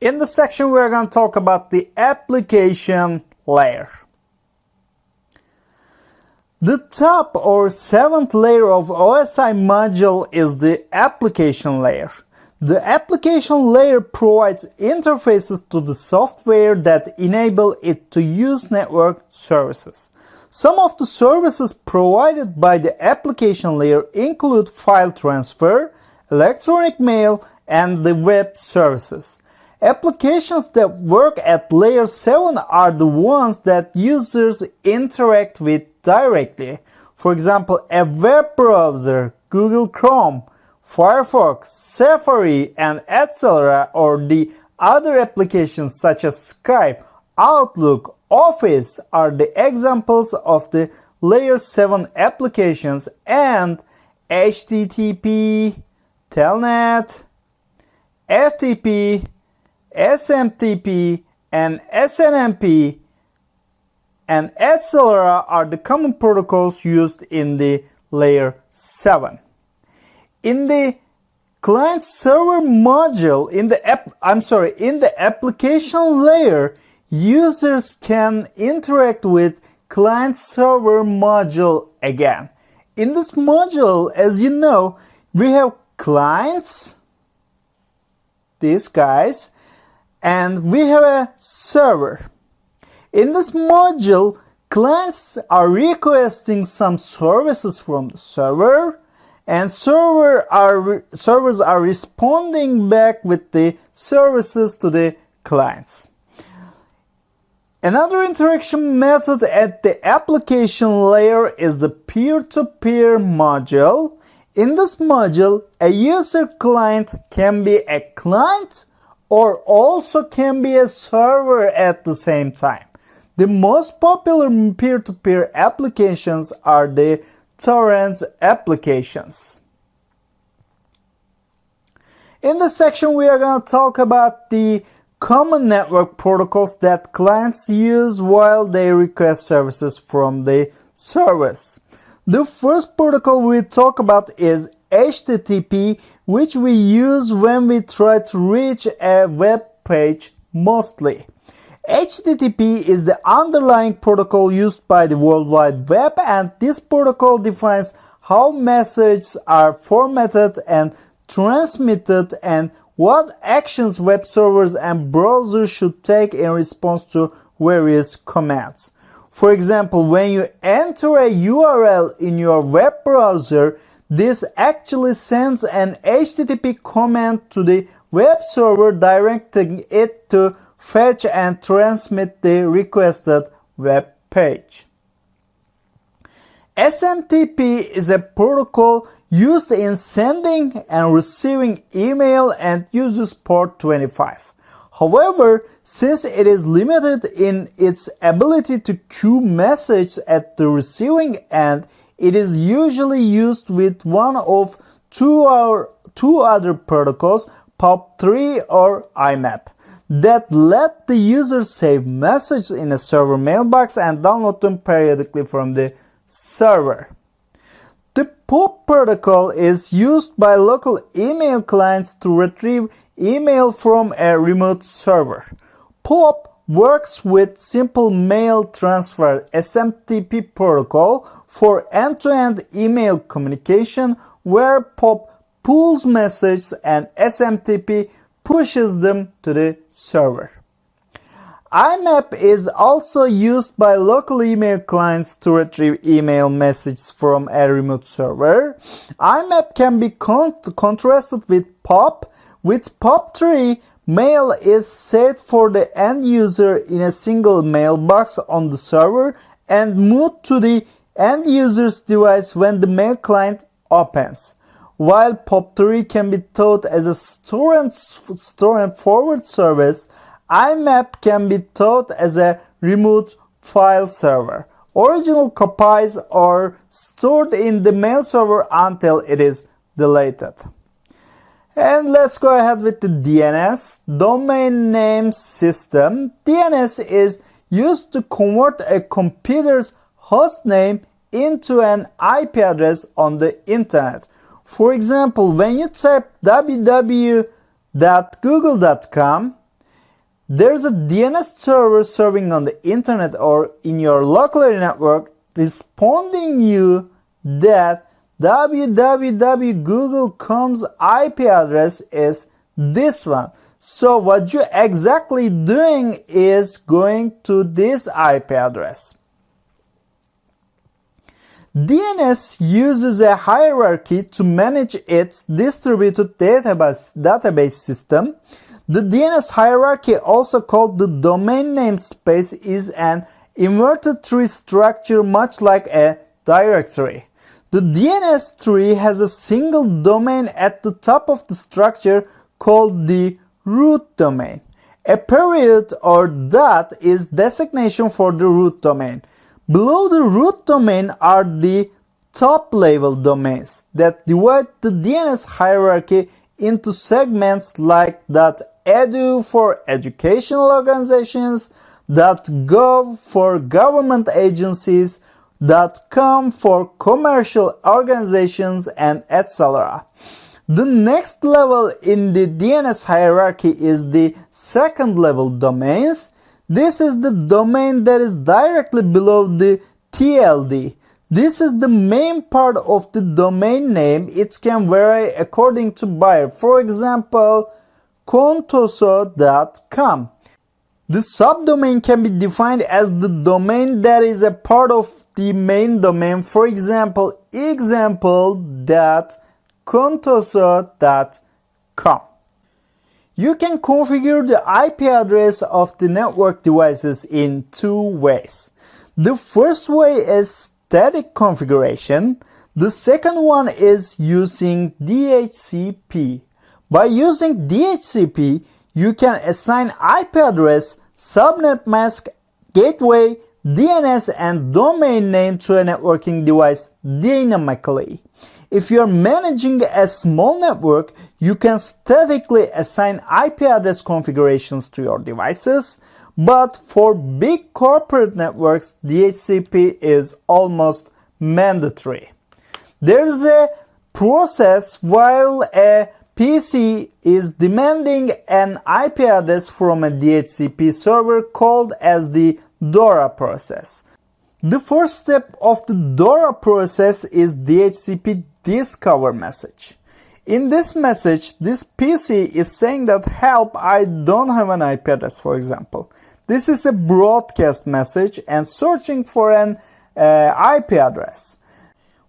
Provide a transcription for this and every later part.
In this section, we're going to talk about the application layer. The top or seventh layer of OSI module is the application layer. The application layer provides interfaces to the software that enable it to use network services. Some of the services provided by the application layer include file transfer, electronic mail, and the web services. Applications that work at layer 7 are the ones that users interact with directly. For example, a web browser, Google Chrome, Firefox, Safari, and etc., or the other applications such as Skype, Outlook, Office are the examples of the layer 7 applications, and HTTP, Telnet, FTP, SMTP, and SNMP, and etc. are the common protocols used in the layer 7. In the client-server module, in the application layer, users can interact with client-server module again. In this module, as you know, we have clients, these guys, and we have a server. In this module, clients are requesting some services from the server, and servers are responding back with the services to the clients. Another interaction method at the application layer is the peer-to-peer module. In this module, a user client can be a client or also can be a server at the same time. The most popular peer-to-peer applications are the torrent applications. In this section, we are going to talk about the common network protocols that clients use while they request services from the servers. The first protocol we talk about is HTTP, which we use when we try to reach a web page mostly. HTTP is the underlying protocol used by the World Wide Web, and this protocol defines how messages are formatted and transmitted and what actions web servers and browsers should take in response to various commands. For example, when you enter a URL in your web browser, this actually sends an HTTP command to the web server directing it to fetch and transmit the requested web page. SMTP is a protocol used in sending and receiving email and uses port 25. However, since it is limited in its ability to queue messages at the receiving end, it is usually used with one of two other protocols, POP3 or IMAP, that let the user save messages in a server mailbox and download them periodically from the server. The POP protocol is used by local email clients to retrieve email from a remote server. POP works with Simple Mail Transfer (SMTP) protocol for end-to-end email communication, where POP pulls messages and SMTP pushes them to the server. IMAP is also used by local email clients to retrieve email messages from a remote server. IMAP can be contrasted with POP. With POP3, mail is saved for the end user in a single mailbox on the server and moved to the end user's device when the mail client opens. While POP3 can be thought as a store and forward service, IMAP can be thought as a remote file server. Original copies are stored in the mail server until it is deleted. And let's go ahead with the DNS, Domain Name System. DNS is used to convert a computer's host name into an IP address on the internet. For example, when you type www.google.com, There's a DNS server serving on the internet or in your local area network responding you that www.google.com's IP address is this one. So what you're exactly doing is going to this IP address. DNS uses a hierarchy to manage its distributed database system. The DNS hierarchy, also called the domain namespace, is an inverted tree structure much like a directory. The DNS tree has a single domain at the top of the structure called the root domain. A period or dot is designation for the root domain. Below the root domain are the top-level domains that divide the DNS hierarchy into segments like .edu for educational organizations, .gov for government agencies, .com for commercial organizations, and etc. The next level in the DNS hierarchy is the second-level domains. This is the domain that is directly below the TLD. This is the main part of the domain name. It can vary according to buyer. For example, contoso.com. The subdomain can be defined as the domain that is a part of the main domain. For example, example.contoso.com. You can configure the IP address of the network devices in two ways. The first way is static configuration. The second one is using DHCP. By using DHCP, you can assign IP address, subnet mask, gateway, DNS, and domain name to a networking device dynamically. If you are managing a small network, you can statically assign IP address configurations to your devices, but for big corporate networks, DHCP is almost mandatory. There's a process while a PC is demanding an IP address from a DHCP server called as the DORA process. The first step of the DORA process is DHCP discover message. In this message, this PC is saying that help, I don't have an IP address, for example. This is a broadcast message and searching for an IP address.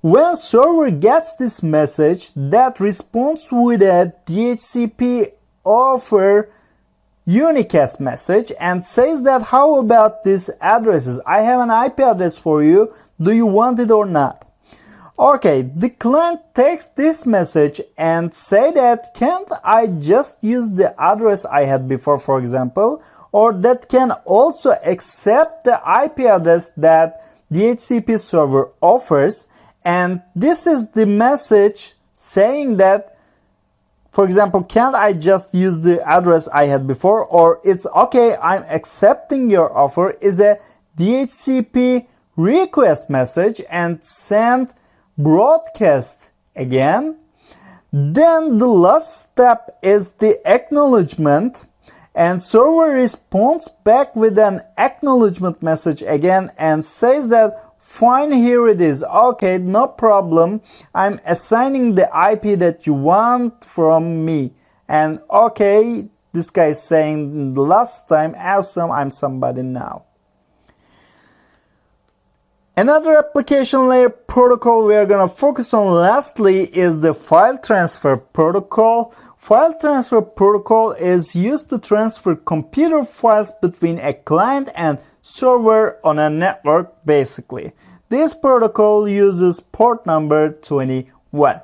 When server gets this message, that responds with a DHCP offer unicast message and says that how about these addresses? I have an IP address for you. Do you want it or not? Okay, the client takes this message and say that can't I just use the address I had before, for example, or that can also accept the IP address that DHCP server offers. And this is the message saying that, for example, can't I just use the address I had before, or it's okay, I'm accepting your offer, is a DHCP request message and send broadcast again. Then the last step is the acknowledgement, and server responds back with an acknowledgement message again and says that fine, here it is. Okay, no problem. I'm assigning the IP that you want from me. And okay, this guy is saying last time, awesome, I'm somebody now. Another application layer protocol we are going to focus on lastly is the file transfer protocol. File transfer protocol is used to transfer computer files between a client and server on a network basically. This protocol uses port number 21.